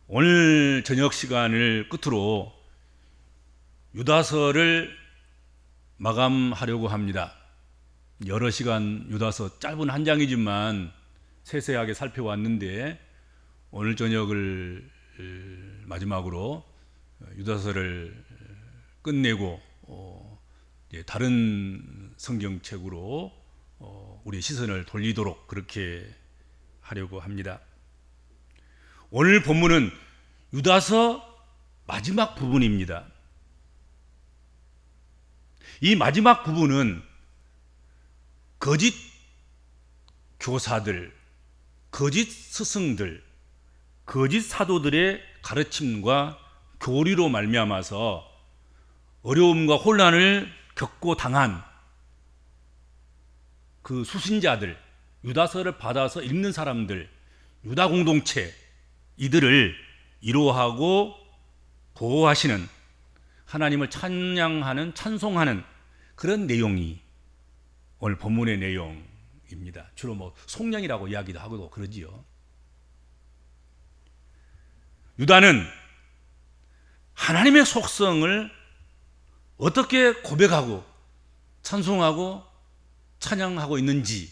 오늘 저녁 시간을 끝으로 유다서를 마감하려고 합니다. 여러 시간 유다서 짧은 한 장이지만 세세하게 살펴왔는데 오늘 저녁을 마지막으로 유다서를 끝내고 다른 성경책으로 우리의 시선을 돌리도록 그렇게 하려고 합니다. 오늘 본문은 유다서 마지막 부분입니다. 이 마지막 부분은 거짓 교사들, 거짓 스승들, 거짓 사도들의 가르침과 교리로 말미암아서 어려움과 혼란을 겪고 당한 그 수신자들, 유다서를 받아서 읽는 사람들, 유다 공동체 이들을 위로하고 보호하시는 하나님을 찬양하는 찬송하는 그런 내용이 오늘 본문의 내용입니다. 주로 속량이라고 이야기도 하고 그러지요. 유다는 하나님의 속성을 어떻게 고백하고 찬송하고 찬양하고 있는지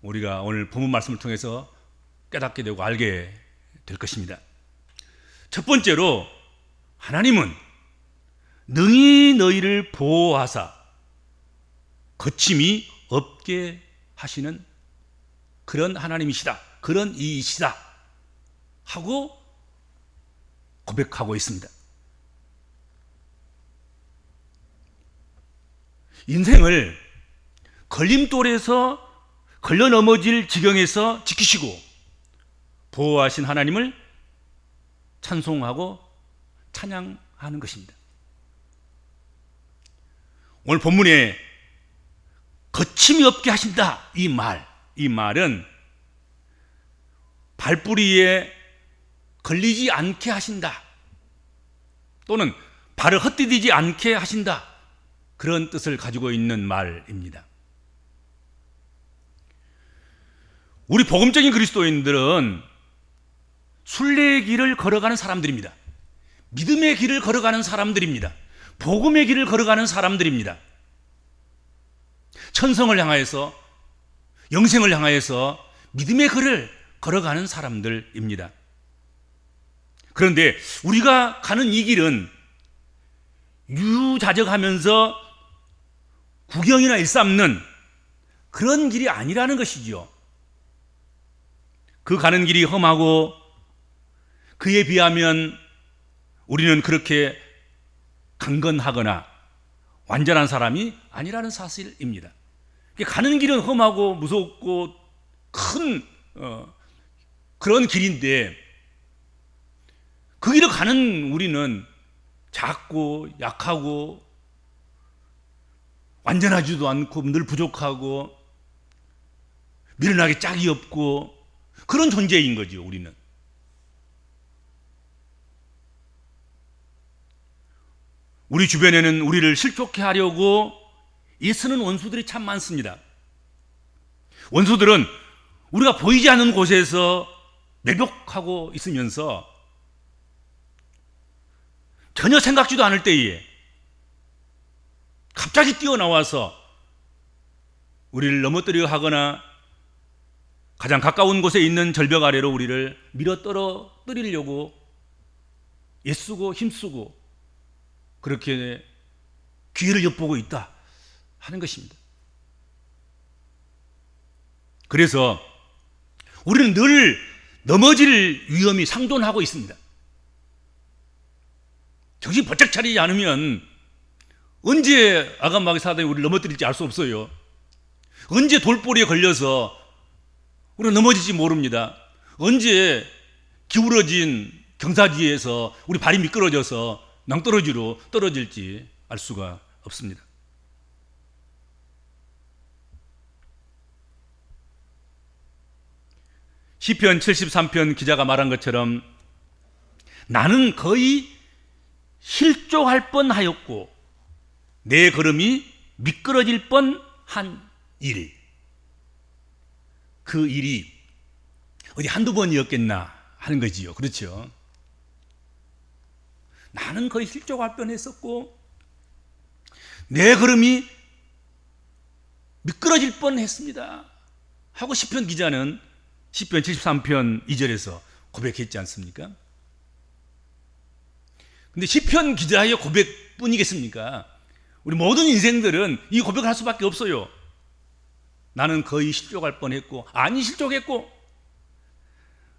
우리가 오늘 본문 말씀을 통해서 깨닫게 되고 알게 될 것입니다. 첫 번째로 하나님은 능히 너희를 보호하사 거침이 없게 하시는 그런 하나님이시다, 그런 이이시다 하고 고백하고 있습니다. 인생을 걸림돌에서 걸려 넘어질 지경에서 지키시고 보호하신 하나님을 찬송하고 찬양하는 것입니다. 오늘 본문에 거침이 없게 하신다 이 말은 발뿌리에 걸리지 않게 하신다 또는 발을 헛디디지 않게 하신다 그런 뜻을 가지고 있는 말입니다. 우리 복음적인 그리스도인들은 순례의 길을 걸어가는 사람들입니다. 믿음의 길을 걸어가는 사람들입니다. 복음의 길을 걸어가는 사람들입니다. 천성을 향하여서 영생을 향하여서 믿음의 길을 걸어가는 사람들입니다. 그런데 우리가 가는 이 길은 유자적하면서 구경이나 일삼는 그런 길이 아니라는 것이지요. 그 가는 길이 험하고 그에 비하면 우리는 그렇게 강건하거나 완전한 사람이 아니라는 사실입니다. 가는 길은 험하고 무섭고 큰 그런 길인데 그 길을 가는 우리는 작고 약하고 완전하지도 않고 늘 부족하고 미련하게 짝이 없고 그런 존재인 거죠. 우리는 우리 주변에는 우리를 실족해 하려고 애쓰는 원수들이 참 많습니다. 원수들은 우리가 보이지 않는 곳에서 매복하고 있으면서 전혀 생각지도 않을 때에 갑자기 뛰어나와서 우리를 넘어뜨려 하거나 가장 가까운 곳에 있는 절벽 아래로 우리를 밀어 떨어뜨리려고 애쓰고 힘쓰고 그렇게 기회를 엿보고 있다 하는 것입니다. 그래서 우리는 늘 넘어질 위험이 상존하고 있습니다. 정신 번쩍 차리지 않으면 언제 아간마귀 사단이 우리를 넘어뜨릴지 알 수 없어요. 언제 돌보리에 걸려서 우리가 넘어질지 모릅니다. 언제 기울어진 경사지에서 우리 발이 미끄러져서 낭떠러지로 떨어질지 알 수가 없습니다. 시편 73편 기자가 말한 것처럼 나는 거의 실족할 뻔하였고 내 걸음이 미끄러질 뻔한 일, 그 일이 어디 한두 번이었겠나 하는 거지요. 그렇죠? 나는 거의 실족할 뻔했었고 내 걸음이 미끄러질 뻔했습니다 하고 시편 기자는 시편 73편 2절에서 고백했지 않습니까? 근데 시편 기자의 고백뿐이겠습니까? 우리 모든 인생들은 이 고백을 할 수밖에 없어요. 나는 거의 실족할 뻔했고, 아니 실족했고,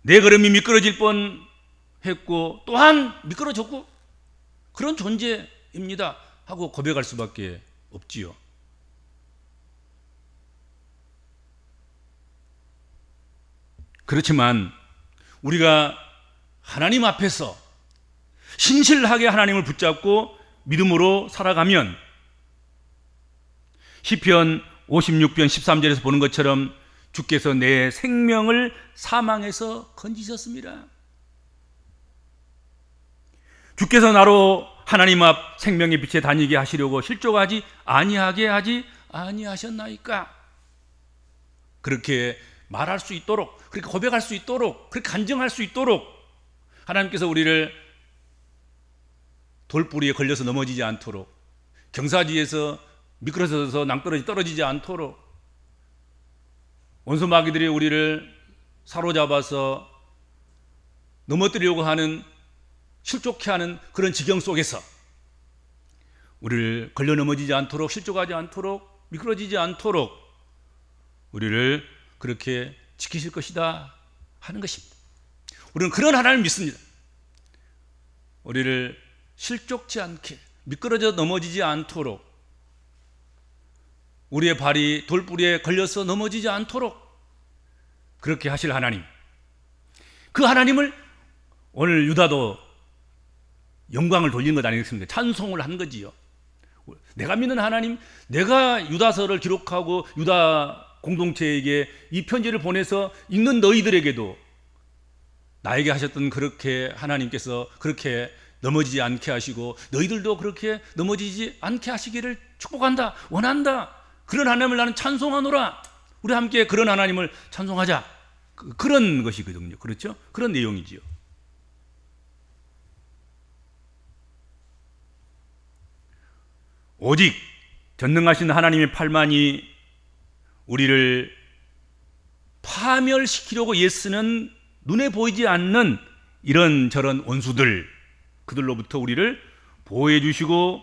내 걸음이 미끄러질 뻔했고, 또한 미끄러졌고, 그런 존재입니다 하고 고백할 수밖에 없지요. 그렇지만 우리가 하나님 앞에서 신실하게 하나님을 붙잡고 믿음으로 살아가면 시편 56편 13절에서 보는 것처럼 주께서 내 생명을 사망에서 건지셨습니다. 주께서 나로 하나님 앞 생명의 빛에 다니게 하시려고 실족하지 아니하게 하지 아니하셨나이까. 그렇게 말할 수 있도록, 그렇게 고백할 수 있도록, 그렇게 간증할 수 있도록 하나님께서 우리를 돌뿌리에 걸려서 넘어지지 않도록, 경사지에서 미끄러져서 낭떠러지 떨어지지 않도록, 원수마귀들이 우리를 사로잡아서 넘어뜨리려고 하는, 실족케 하는 그런 지경 속에서 우리를 걸려 넘어지지 않도록, 실족하지 않도록, 미끄러지지 않도록 우리를 그렇게 지키실 것이다 하는 것입니다. 우리는 그런 하나님을 믿습니다. 우리를 실족지 않게, 미끄러져 넘어지지 않도록, 우리의 발이 돌뿌리에 걸려서 넘어지지 않도록 그렇게 하실 하나님, 그 하나님을 오늘 유다도 영광을 돌린 것 아니겠습니까? 찬송을 한 거지요. 내가 믿는 하나님, 내가 유다서를 기록하고 유다 공동체에게 이 편지를 보내서 읽는 너희들에게도 나에게 하셨던 그렇게 하나님께서 그렇게 넘어지지 않게 하시고 너희들도 그렇게 넘어지지 않게 하시기를 축복한다, 원한다. 그런 하나님을 나는 찬송하노라. 우리 함께 그런 하나님을 찬송하자. 그런 것이거든요. 그렇죠? 그런 내용이지요. 오직 전능하신 하나님의 팔만이 우리를 파멸시키려고 애쓰는 눈에 보이지 않는 이런저런 원수들, 그들로부터 우리를 보호해 주시고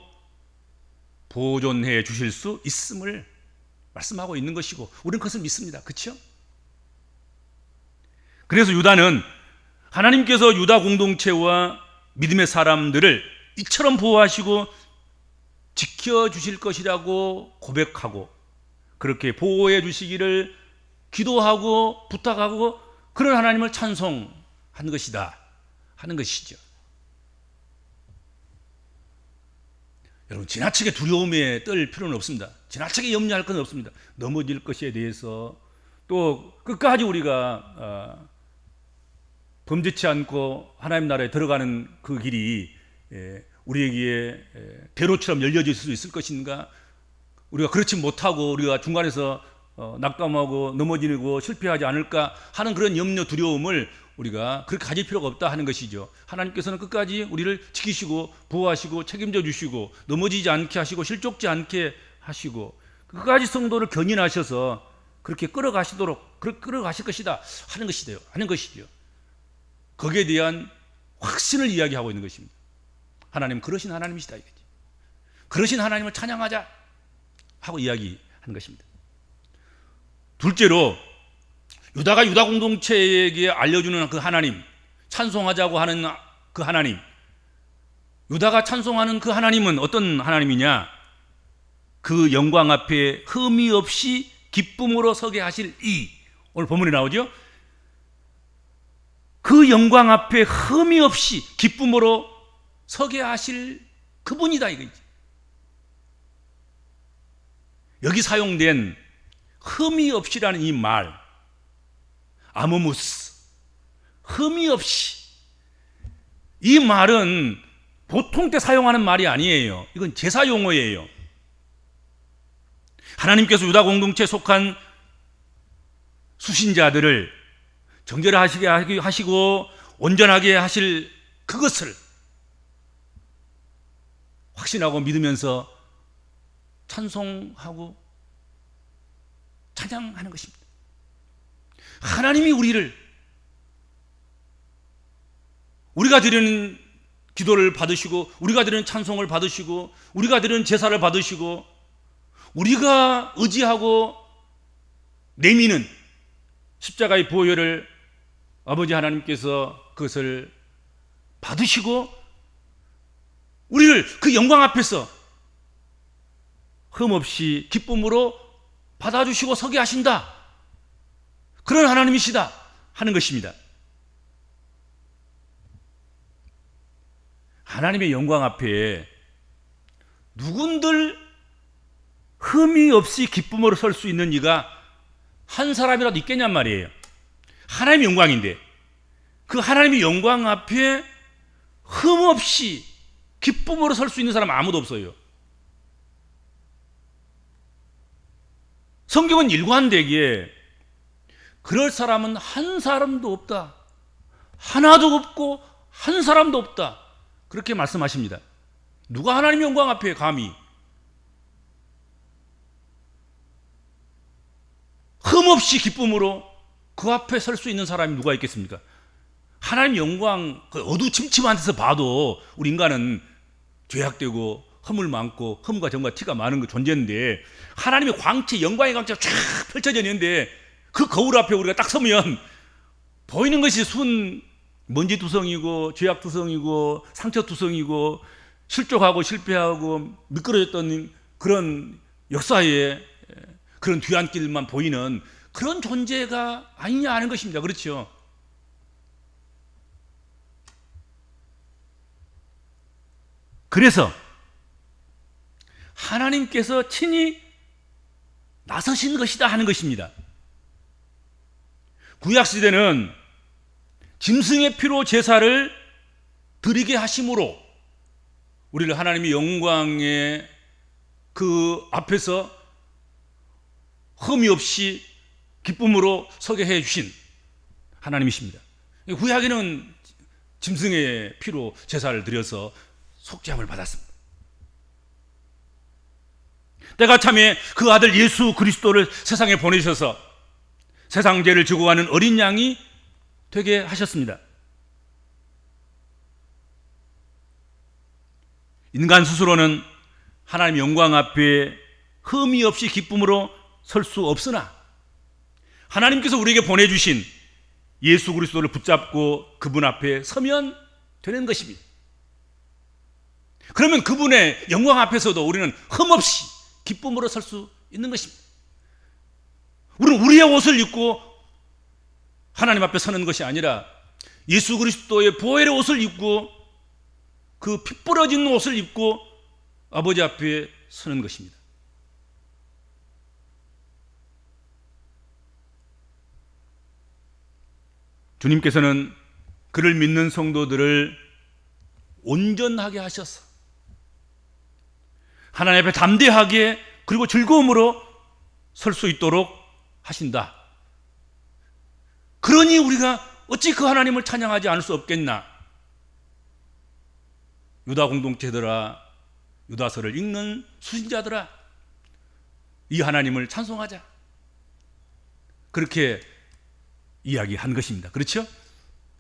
보존해 주실 수 있음을 말씀하고 있는 것이고 우리는 그것을 믿습니다. 그렇죠? 그래서 유다는 하나님께서 유다 공동체와 믿음의 사람들을 이처럼 보호하시고 지켜주실 것이라고 고백하고 그렇게 보호해 주시기를 기도하고 부탁하고 그런 하나님을 찬송한 것이다 하는 것이죠. 여러분, 지나치게 두려움에 떨 필요는 없습니다. 지나치게 염려할 건 없습니다. 넘어질 것에 대해서 또 끝까지 우리가 범죄치 않고 하나님 나라에 들어가는 그 길이 우리에게 대로처럼 열려질 수 있을 것인가, 우리가 그렇지 못하고 우리가 중간에서 낙담하고 넘어지고 실패하지 않을까 하는 그런 염려, 두려움을 우리가 그렇게 가질 필요가 없다 하는 것이죠. 하나님께서는 끝까지 우리를 지키시고 보호하시고 책임져 주시고 넘어지지 않게 하시고 실족지 않게 하시고 끝까지 성도를 견인하셔서 그렇게 끌어가시도록 끌어가실 것이다 하는 것이죠. 거기에 대한 확신을 이야기하고 있는 것입니다. 하나님 그러신 하나님이시다 이거지. 그러신 하나님을 찬양하자 하고 이야기하는 것입니다. 둘째로 유다가 유다 공동체에게 알려주는 그 하나님, 찬송하자고 하는 그 하나님, 유다가 찬송하는 그 하나님은 어떤 하나님이냐? 그 영광 앞에 흠이 없이 기쁨으로 서게 하실 오늘 본문에 나오죠? 그 영광 앞에 흠이 없이 기쁨으로 서게 하실 그분이다 이거지. 여기 사용된 흠이 없이라는 이 말, 아모무스, 흠이 없이, 이 말은 보통 때 사용하는 말이 아니에요. 이건 제사 용어예요. 하나님께서 유다 공동체에 속한 수신자들을 정결하게 하시고 온전하게 하실 그것을 확신하고 믿으면서 찬송하고 찬양하는 것입니다. 하나님이 우리가 드리는 기도를 받으시고, 우리가 드리는 찬송을 받으시고, 우리가 드리는 제사를 받으시고, 우리가 의지하고 내미는 십자가의 보혈을 아버지 하나님께서 그것을 받으시고 우리를 그 영광 앞에서 흠없이 기쁨으로 받아주시고 서게 하신다, 그런 하나님이시다 하는 것입니다. 하나님의 영광 앞에 누군들 흠이 없이 기쁨으로 설 수 있는 이가 한 사람이라도 있겠냔 말이에요. 하나님의 영광인데 그 하나님의 영광 앞에 흠 없이 기쁨으로 설 수 있는 사람 아무도 없어요. 성경은 일관되게 그럴 사람은 한 사람도 없다, 하나도 없고 한 사람도 없다, 그렇게 말씀하십니다. 누가 하나님의 영광 앞에 감히 흠없이 기쁨으로 그 앞에 설 수 있는 사람이 누가 있겠습니까? 하나님 영광 어두침침한 데서 봐도 우리 인간은 죄악되고 허물 많고 흠과 점과 티가 많은 그 존재인데, 하나님의 광채, 영광의 광채가 쫙 펼쳐져 있는데 그 거울 앞에 우리가 딱 서면 보이는 것이 순 먼지투성이고 죄악투성이고 상처투성이고 실족하고 실패하고 미끄러졌던 그런 역사에 그런 뒤안길만 보이는 그런 존재가 아니냐 하는 것입니다. 그렇죠? 그래서 하나님께서 친히 나서신 것이다 하는 것입니다. 구약시대는 짐승의 피로 제사를 드리게 하심으로 우리를 하나님의 영광의 그 앞에서 흠이 없이 기쁨으로 서게 해 주신 하나님이십니다. 구약에는 짐승의 피로 제사를 드려서 속죄함을 받았습니다. 때가 참에 그 아들 예수 그리스도를 세상에 보내셔서 세상 죄를 지고 가는 어린 양이 되게 하셨습니다. 인간 스스로는 하나님 영광 앞에 흠이 없이 기쁨으로 설 수 없으나 하나님께서 우리에게 보내주신 예수 그리스도를 붙잡고 그분 앞에 서면 되는 것입니다. 그러면 그분의 영광 앞에서도 우리는 흠없이 기쁨으로 설 수 있는 것입니다. 우리는 우리의 옷을 입고 하나님 앞에 서는 것이 아니라 예수 그리스도의 보혈의 옷을 입고 그 피 부러진 옷을 입고 아버지 앞에 서는 것입니다. 주님께서는 그를 믿는 성도들을 온전하게 하셔서 하나님 앞에 담대하게 그리고 즐거움으로 설 수 있도록 하신다. 그러니 우리가 어찌 그 하나님을 찬양하지 않을 수 없겠나. 유다 공동체들아, 유다서를 읽는 수신자들아, 이 하나님을 찬송하자, 그렇게 이야기한 것입니다. 그렇죠?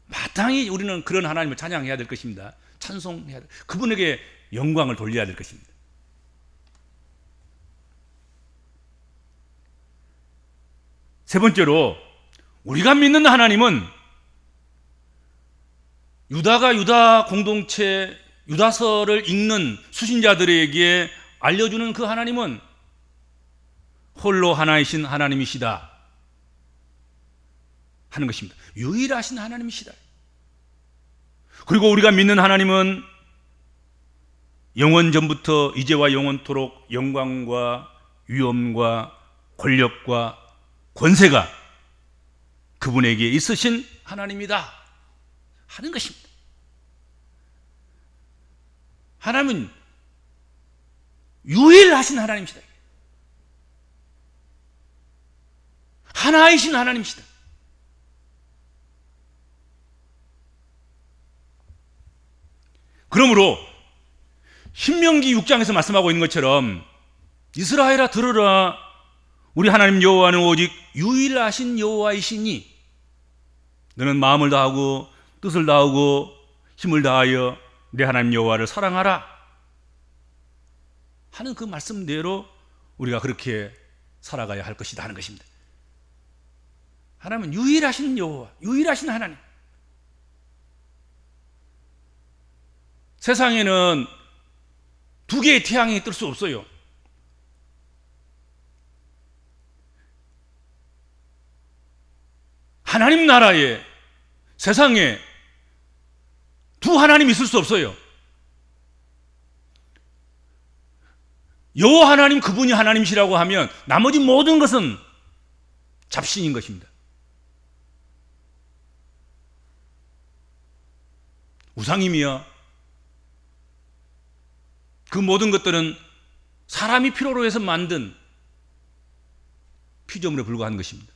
마땅히 우리는 그런 하나님을 찬양해야 될 것입니다. 찬송해야 될, 그분에게 영광을 돌려야 될 것입니다. 세 번째로, 우리가 믿는 하나님은 유다가 유다 공동체 유다서를 읽는 수신자들에게 알려주는 그 하나님은 홀로 하나이신 하나님이시다 하는 것입니다. 유일하신 하나님이시다. 그리고 우리가 믿는 하나님은 영원 전부터 이제와 영원토록 영광과 위엄과 권력과 권세가 그분에게 있으신 하나님이다 하는 것입니다. 하나님은 유일하신 하나님이시다. 하나이신 하나님이시다. 그러므로 신명기 6장에서 말씀하고 있는 것처럼 이스라엘아 들으라, 우리 하나님 여호와는 오직 유일하신 여호와이시니 너는 마음을 다하고 뜻을 다하고 힘을 다하여 내 하나님 여호와를 사랑하라 하는 그 말씀대로 우리가 그렇게 살아가야 할 것이다 하는 것입니다. 하나님은 유일하신 여호와, 유일하신 하나님. 세상에는 두 개의 태양이 뜰 수 없어요. 하나님 나라에, 세상에 두 하나님이 있을 수 없어요. 여호와 하나님, 그분이 하나님이시라고 하면 나머지 모든 것은 잡신인 것입니다. 우상이며 그 모든 것들은 사람이 필요로 해서 만든 피조물에 불과한 것입니다.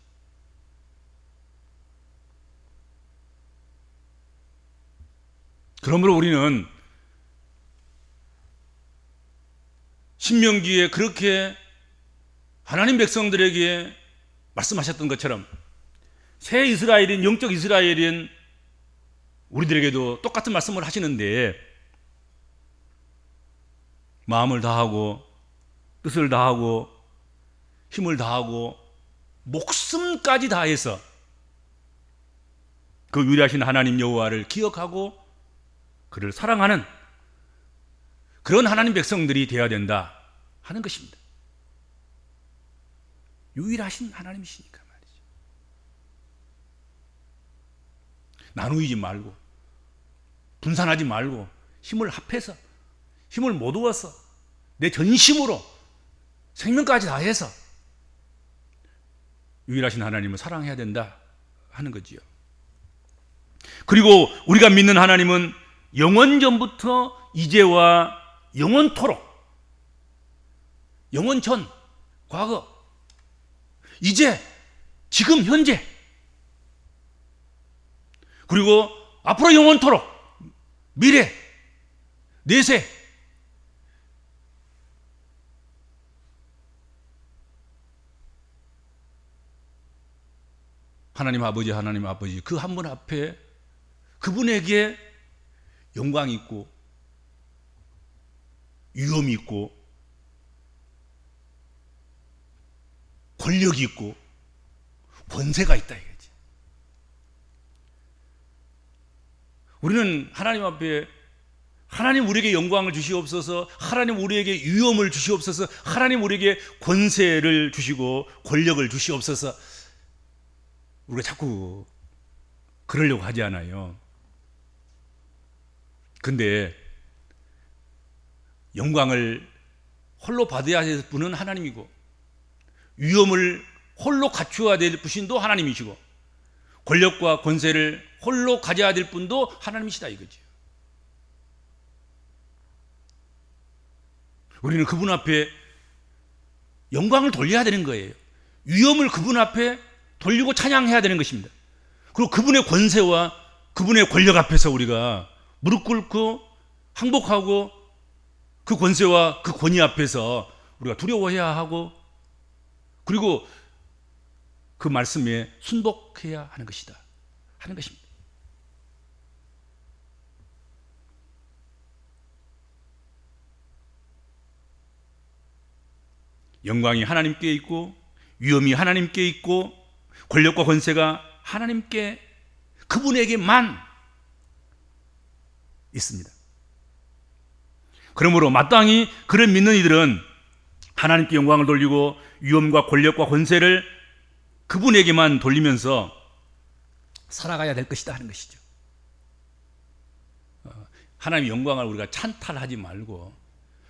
그러므로 우리는 신명기에 그렇게 하나님 백성들에게 말씀하셨던 것처럼 새 이스라엘인, 영적 이스라엘인 우리들에게도 똑같은 말씀을 하시는데, 마음을 다하고 뜻을 다하고 힘을 다하고 목숨까지 다해서 그 유일하신 하나님 여호와를 기억하고 그를 사랑하는 그런 하나님 백성들이 되어야 된다 하는 것입니다. 유일하신 하나님이시니까 말이죠. 나누이지 말고 분산하지 말고 힘을 합해서, 힘을 모두어서 내 전심으로 생명까지 다해서 유일하신 하나님을 사랑해야 된다 하는 거지요. 그리고 우리가 믿는 하나님은 영원전부터 이제와 영원토록, 영원전, 과거, 이제, 지금, 현재, 그리고 앞으로 영원토록, 미래, 내세, 하나님 아버지 그 한 분 앞에 그분에게 영광이 있고 위엄이 있고 권력이 있고 권세가 있다 이거지. 우리는 하나님 앞에 하나님 우리에게 영광을 주시옵소서, 하나님 우리에게 위엄을 주시옵소서, 하나님 우리에게 권세를 주시고 권력을 주시옵소서, 우리가 자꾸 그러려고 하지 않아요. 근데 영광을 홀로 받아야 될 분은 하나님이고, 위엄을 홀로 갖추어야 될 분도 하나님이시고, 권력과 권세를 홀로 가져야 될 분도 하나님이시다 이거죠. 우리는 그분 앞에 영광을 돌려야 되는 거예요. 위엄을 그분 앞에 돌리고 찬양해야 되는 것입니다. 그리고 그분의 권세와 그분의 권력 앞에서 우리가 무릎 꿇고 항복하고 그 권세와 그 권위 앞에서 우리가 두려워해야 하고, 그리고 그 말씀에 순복해야 하는 것이다 하는 것입니다. 영광이 하나님께 있고 위엄이 하나님께 있고 권력과 권세가 하나님께, 그분에게만 있습니다. 그러므로 마땅히 그를 믿는 이들은 하나님께 영광을 돌리고 위엄과 권력과 권세를 그분에게만 돌리면서 살아가야 될 것이다 하는 것이죠. 하나님의 영광을 우리가 찬탈하지 말고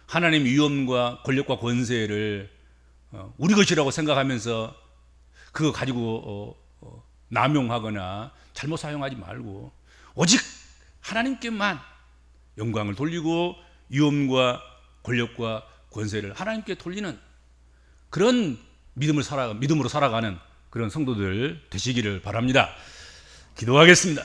하나님의 위엄과 권력과 권세를 우리 것이라고 생각하면서 그거 가지고 남용하거나 잘못 사용하지 말고 오직 하나님께만 영광을 돌리고 위엄과 권력과 권세를 하나님께 돌리는 그런 믿음으로 살아가는 그런 성도들 되시기를 바랍니다. 기도하겠습니다.